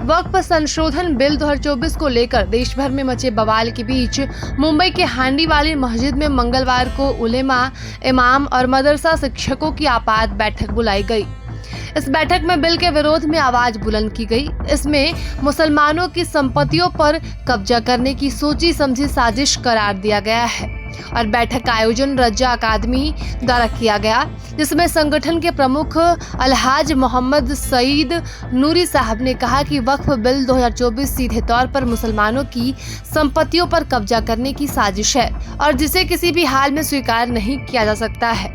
वक्फ संशोधन बिल 2024 को लेकर देश भर में मचे बवाल के बीच मुंबई के हांडी वाली मस्जिद में मंगलवार को उलेमा, इमाम और मदरसा शिक्षकों की आपात बैठक बुलाई गई। इस बैठक में बिल के विरोध में आवाज बुलंद की गई। इसमें मुसलमानों की संपत्तियों पर कब्जा करने की सोची समझी साजिश करार दिया गया है और बैठक का आयोजन रज्जा अकादमी द्वारा किया गया, जिसमें संगठन के प्रमुख अलहाज मोहम्मद सईद नूरी साहब ने कहा कि वक्फ बिल 2024 सीधे तौर पर मुसलमानों की संपत्तियों पर कब्जा करने की साजिश है और जिसे किसी भी हाल में स्वीकार नहीं किया जा सकता है।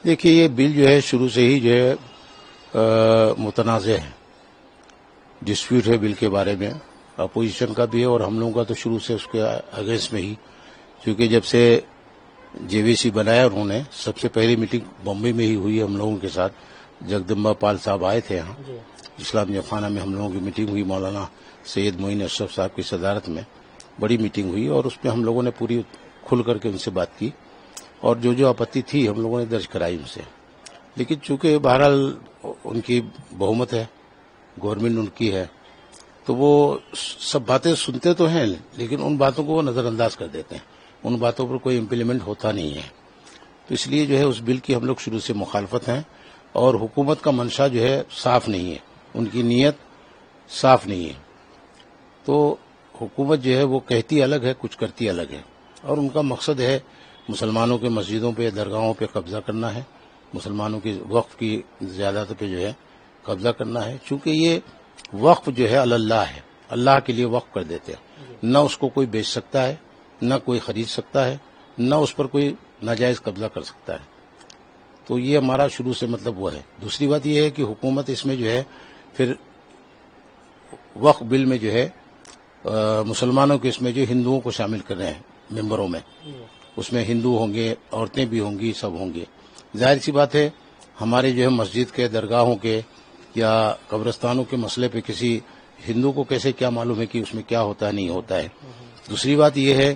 देखिए, ये बिल जो है शुरू से ही जो है मुतनाज़ है, डिस्प्यूट है बिल के बारे में, अपोजिशन का भी है और हम लोगों का तो शुरू से उसके अगेंस्ट में ही, क्योंकि जब से जेवीसी बनाया उन्होंने सबसे पहली मीटिंग बॉम्बे में ही हुई हम लोगों के साथ। जगदम्बा पाल साहब आए थे यहाँ, इस्लामिया खाना में हम लोगों की मीटिंग हुई, मौलाना सैयद मोइन अशरफ साहब की सदारत में बड़ी मीटिंग हुई और उसमें हम लोगों ने पूरी खुल करके उनसे बात की और जो जो आपत्ति थी हम लोगों ने दर्ज कराई उनसे। लेकिन चूंकि बहरहाल उनकी बहुमत है, गवर्नमेंट उनकी है, तो वो सब बातें सुनते तो हैं लेकिन उन बातों को वो नजरअंदाज कर देते हैं, उन बातों पर कोई इम्प्लीमेंट होता नहीं है। तो इसलिए जो है उस बिल की हम लोग शुरू से मुखालफत हैं और हुकूमत का मंशा जो है साफ नहीं है, उनकी नीयत साफ नहीं है। तो हुकूमत जो है वो कहती अलग है, कुछ करती अलग है और उनका मकसद है मुसलमानों के मस्जिदों पे, दरगाहों पे कब्जा करना है, मुसलमानों की वक्फ की ज़्यादात पे जो है कब्जा करना है। चूंकि ये वक्फ जो है अल्लाह है, अल्लाह के लिए वक्फ कर देते हैं, न उसको कोई बेच सकता है, न कोई खरीद सकता है, न उस पर कोई नाजायज कब्जा कर सकता है। तो ये हमारा शुरू से मतलब वो है। दूसरी बात ये है कि हुकूमत इसमें जो है फिर वक्फ बिल में जो है मुसलमानों के इसमें जो हिंदुओं को शामिल कर रहे हैं मेंबरों में, उसमें हिंदू होंगे, औरतें भी होंगी, सब होंगे। जाहिर सी बात है हमारे जो है मस्जिद के, दरगाहों के या कब्रिस्तानों के मसले पे किसी हिंदू को कैसे क्या मालूम है कि उसमें क्या होता है नहीं होता है। दूसरी बात यह है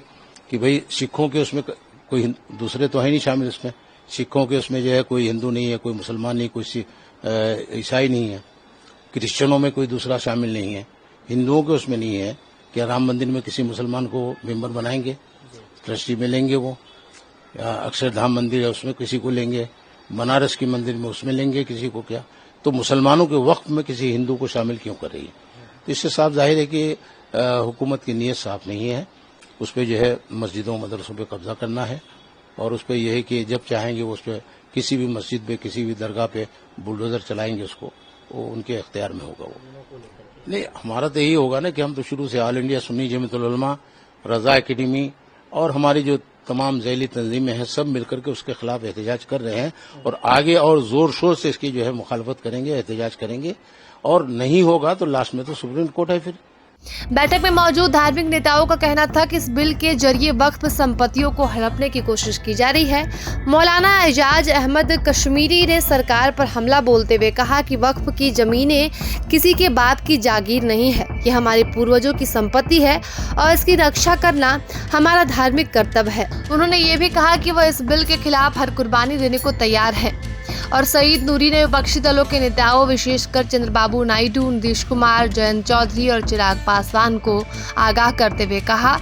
कि भाई सिखों के उसमें कोई दूसरे तो है नहीं शामिल, उसमें सिखों के उसमें जो है कोई हिंदू नहीं है, कोई मुसलमान नहीं, कोई ईसाई नहीं है, क्रिश्चियनों में कोई दूसरा शामिल नहीं है, हिंदुओं के उसमें नहीं है। क्या राम मंदिर में किसी मुसलमान को मेंबर बनाएंगे, ट्रस्टी में लेंगे वो, या अक्षरधाम मंदिर है उसमें किसी को लेंगे, बनारस की मंदिर में उसमें लेंगे किसी को? क्या तो मुसलमानों के वक्फ में किसी हिंदू को शामिल क्यों कर रही है? तो इससे साफ जाहिर है कि हुकूमत की नीयत साफ नहीं है। उस पर जो है मस्जिदों मदरसों पे कब्जा करना है और उस पर यह है कि जब चाहेंगे वो उस पर किसी भी मस्जिद पे, किसी भी दरगाह पे बुलडोजर चलाएंगे, उसको वो उनके इख्तियार में होगा। वो नहीं, हमारा तो यही होगा ना कि हम तो शुरू से ऑल इंडिया सुन्नी जमीयतुल उलमा, रजा एकेडमी और हमारी जो तमाम झैली तंजीमें हैं सब मिलकर के उसके खिलाफ एहतजाज कर रहे हैं और आगे और जोर शोर से इसकी जो है मुखालफत करेंगे, एहतजाज करेंगे और नहीं होगा तो लास्ट में तो सुप्रीम कोर्ट है। फिर बैठक में मौजूद धार्मिक नेताओं का कहना था कि इस बिल के जरिए वक्फ संपत्तियों को हड़पने की कोशिश की जा रही है। मौलाना एजाज अहमद कश्मीरी ने सरकार पर हमला बोलते हुए कहा कि वक्फ की जमीनें किसी के बाप की जागीर नहीं है, ये हमारे पूर्वजों की संपत्ति है और इसकी रक्षा करना हमारा धार्मिक कर्तव्य है। उन्होंने ये भी कहा कि वह इस बिल के खिलाफ हर कुर्बानी देने को तैयार है। और सईद नूरी ने विपक्षी दलों के नेताओं विशेषकर चंद्रबाबू नायडू, नीतीश कुमार, जयंत चौधरी और चिराग पासवान को आगाह करते हुए कहा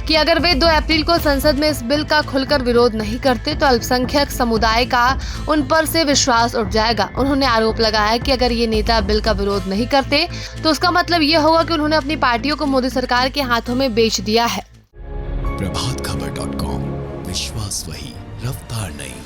कि अगर वे 2 अप्रैल को संसद में इस बिल का खुलकर विरोध नहीं करते तो अल्पसंख्यक समुदाय का उन पर से विश्वास उठ जाएगा। उन्होंने आरोप लगाया कि अगर ये नेता बिल का विरोध नहीं करते तो उसका मतलब ये होगा कि उन्होंने अपनी पार्टियों को मोदी सरकार के हाथों में बेच दिया है। प्रभातखबर.com, विश्वास वही, रफ्तार नहीं।